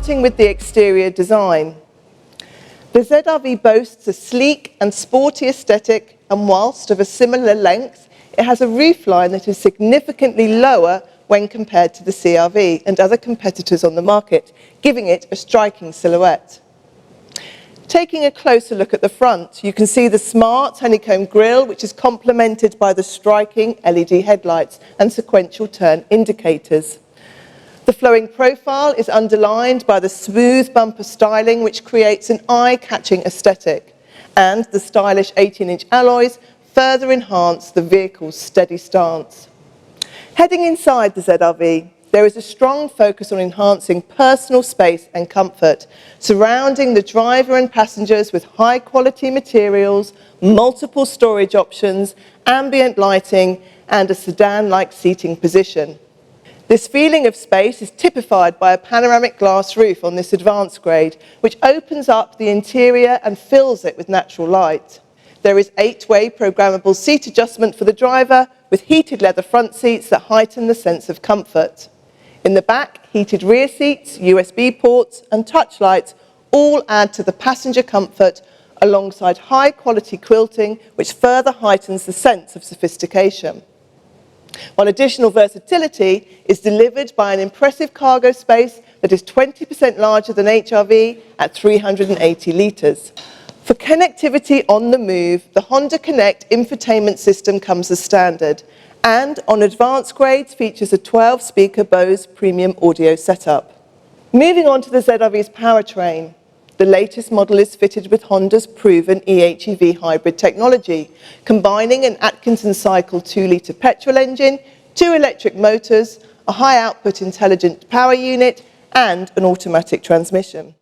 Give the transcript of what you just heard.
starting with the exterior design. The ZRV boasts a sleek and sporty aesthetic, and whilst of a similar length, it has a roofline that is significantly lower when compared to the CR-V and other competitors on the market, giving it a striking silhouette. Taking a closer look at the front, you can see the smart honeycomb grille, which is complemented by the striking LED headlights and sequential turn indicators. The flowing profile is underlined by the smooth bumper styling, which creates an eye-catching aesthetic, and the stylish 18-inch alloys further enhance the vehicle's steady stance. Heading inside the ZRV, there is a strong focus on enhancing personal space and comfort, surrounding the driver and passengers with high-quality materials, multiple storage options, ambient lighting, and a sedan-like seating position. This feeling of space is typified by a panoramic glass roof on this advanced grade, which opens up the interior and fills it with natural light. There is 8-way programmable seat adjustment for the driver, with heated leather front seats that heighten the sense of comfort. In the back, heated rear seats, USB ports, and touch lights all add to the passenger comfort, alongside high-quality quilting, which further heightens the sense of sophistication. While additional versatility is delivered by an impressive cargo space that is 20% larger than HRV at 380 litres. For connectivity on the move, the Honda Connect infotainment system comes as standard, and on advanced grades features a 12-speaker Bose premium audio setup. Moving on to the ZRV's powertrain, the latest model is fitted with Honda's proven eHEV hybrid technology, combining an Atkinson cycle 2-litre petrol engine, 2 electric motors, a high-output intelligent power unit, and an automatic transmission.